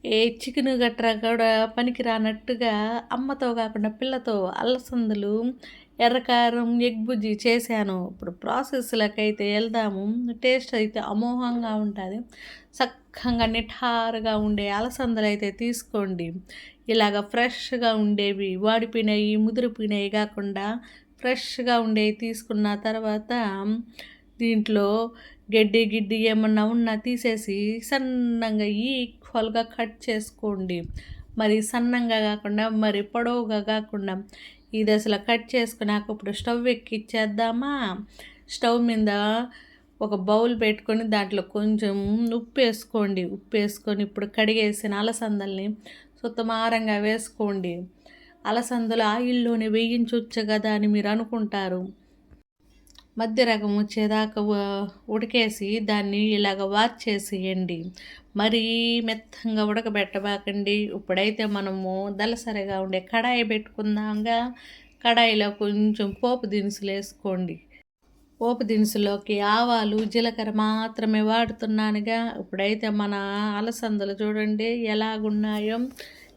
ఏ chicken గట్రా కూడా పనికి రానట్టుగా అమ్మతో కాకుండా పిల్లతో అలసందలు, ఎర్రకారం, ఎగ్ బుజ్జి చేశాను. ఇప్పుడు ప్రాసెస్‌లకైతే వెళ్దాము. టేస్ట్ అయితే అమోఘంగా ఉంటది. సక్కంగా నిఠారుగా ఉండే అలసందలైతే తీసుకోండి. ఇలాగ ఫ్రెష్‌గా ఉండేవి, వాడిపోయినయి, ముదిరిపోయినయి కాకుండా ఫ్రెష్‌గా ఉండేవి తీసుకున్న తర్వాత దీంట్లో గడ్డి, గిడ్డి ఏమన్నా ఉన్నా తీసేసి సన్నంగా ఈక్వల్‌గా కట్ చేసుకోండి. మరి సన్నంగా కాకుండా, మరి పొడవుగా కాకుండా ఈ దశలో కట్ చేసుకున్నాక ఇప్పుడు స్టవ్ ఎక్కిచ్చేద్దామా? స్టవ్ మీద ఒక బౌల్ పెట్టుకొని దాంట్లో కొంచెం ఉప్పేసుకోండి. ఉప్పేసుకొని ఇప్పుడు కడిగేసిన అలసందల్ని సుత్తమారంగా వేసుకోండి. అలసందలు ఆయిల్లోనే వేయించొచ్చు కదా అని మీరు అనుకుంటారు. మధ్య రకం వచ్చేదాకా ఉడికేసి దాన్ని ఇలాగ వార్చేసేయండి. మరీ మెత్తంగా ఉడకబెట్టబాకండి. ఇప్పుడైతే మనము దళసరిగా ఉండే కడాయి పెట్టుకుందాంగా. కడాయిలో కొంచెం పోపు దినుసులు వేసుకోండి. పోపు దినుసులోకి ఆవాలు, జీలకర్ర మాత్రమే వాడుతున్నానుగా. ఇప్పుడైతే మన అలసందలు చూడండి ఎలాగున్నాయో.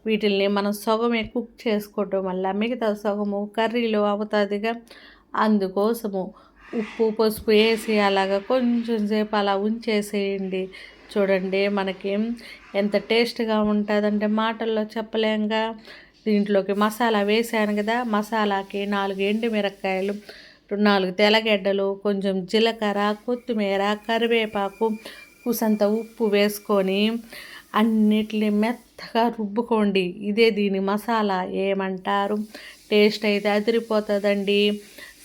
వీటిల్ని మనం సగమే కుక్ చేసుకోవటం వల్ల మిగతా సగము కర్రీలో అవుతుందిగా. అందుకోసము ఉప్పు, పసుపు వేసి అలాగ కొంచెం సేపు అలా ఉంచేసేయండి. చూడండి మనకి ఎంత టేస్ట్గా ఉంటుందంటే మాటల్లో చెప్పలేంగా. దీంట్లోకి మసాలా వేసాను కదా. మసాలాకి 4 ఎండుమిరపకాయలు, 4 తెల్లగడ్డలు, కొంచెం జీలకర్ర, కొత్తిమీర, కరివేపాకు, కూసంత ఉప్పు వేసుకొని అన్నిటిని మెత్తగా రుబ్బుకోండి. ఇదే దీని మసాలా. ఏమంటారు? టేస్ట్ అయితే అదిరిపోతుందండి.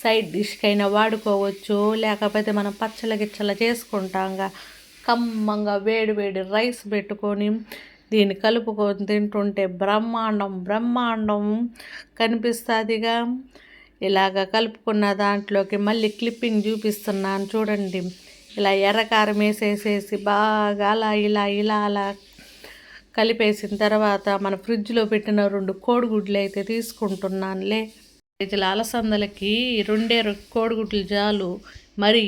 సైడ్ డిష్కైనా వాడుకోవచ్చు, లేకపోతే మనం పచ్చళ్ళ గిచ్చల చేసుకుంటాంగా. కమ్మంగా వేడి వేడి రైస్ పెట్టుకొని దీన్ని కలుపుకొని తింటుంటే బ్రహ్మాండం బ్రహ్మాండం కనిపిస్తుందిగా. ఇలాగ కలుపుకున్న దాంట్లోకి మళ్ళీ క్లిప్పింగ్ చూపిస్తున్నాను చూడండి. ఇలా ఎర్రకారం వేసేసేసి బాగా అలా ఇలా ఇలా అలా కలిపేసిన తర్వాత మన ఫ్రిడ్జ్లో పెట్టిన 2 కోడిగుడ్లు అయితే తీసుకుంటున్నానులే. కేజీల అలసందలకి 2 కోడిగుడ్లు చాలు. మరి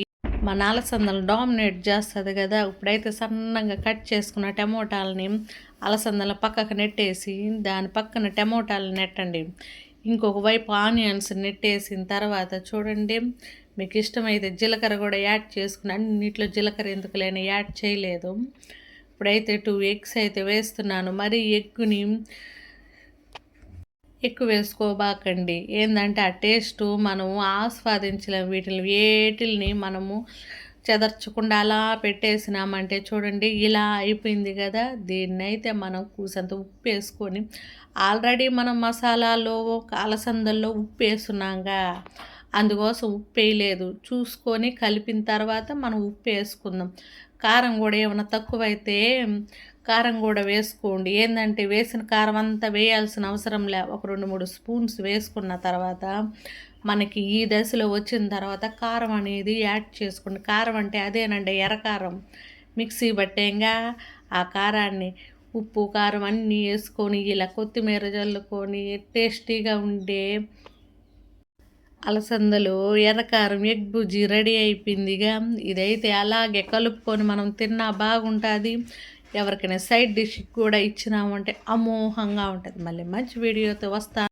మన అలసందలు డామినేట్ చేస్తుంది కదా. ఇప్పుడైతే సన్నగా కట్ చేసుకున్న టమోటాలని అలసందల పక్కకు నెట్టేసి దాని పక్కన టమోటాలు నెట్టండి. ఇంకొక వైపు ఆనియన్స్ నెట్టేసిన తర్వాత చూడండి, మీకు ఇష్టమైతే జీలకర్ర కూడా యాడ్ చేసుకుని, అన్నిట్లో జీలకర్ర ఎందుకులేని యాడ్ చేయలేదు. ఇప్పుడైతే 2 ఎగ్స్ అయితే వేస్తున్నాను. మరి ఎగ్గుని ఎక్కువ వేసుకోబాకండి. ఏంటంటే ఆ టేస్టు మనము ఆస్వాదించలేము. వేటిల్ని మనము చెదర్చకుండా అలా పెట్టేసినామంటే చూడండి ఇలా అయిపోయింది కదా. దీన్నైతే మనం కూసంత ఉప్పు వేసుకొని, ఆల్రెడీ మనం మసాలాలో అలసందల్లో ఉప్పు వేస్తున్నాంగా, అందుకోసం ఉప్పు వేయలేదు. చూసుకొని కలిపిన తర్వాత మనం ఉప్పు వేసుకుందాం. కారం కూడా ఏమైనా తక్కువైతే కారం కూడా వేసుకోండి. ఏంటంటే వేసిన కారం అంతా వేయాల్సిన అవసరం లే. ఒక 2-3 స్పూన్స్ వేసుకున్న తర్వాత మనకి ఈ దశలో వచ్చిన తర్వాత కారం అనేది యాడ్ చేసుకోండి. కారం అంటే అదేనండి ఎర్రకారం. మిక్సీ పట్టేంగా ఆ కారాన్ని ఉప్పు కారం అన్నీ వేసుకొని ఇలా కొత్తిమీర చల్లుకొని టేస్టీగా ఉండే అలసందలు ఎర్రకారం ఎగ్ బుజ్జి రెడీ అయిపోయిందిగా. ఇదైతే అలాగే కలుపుకొని మనం తిన్నా బాగుంటుంది. ఎవరికైనా సైడ్ డిష్ కూడా ఇచ్చినామంటే అమోఘంగా ఉంటుంది. మళ్ళీ మంచి వీడియోతో వస్తాను.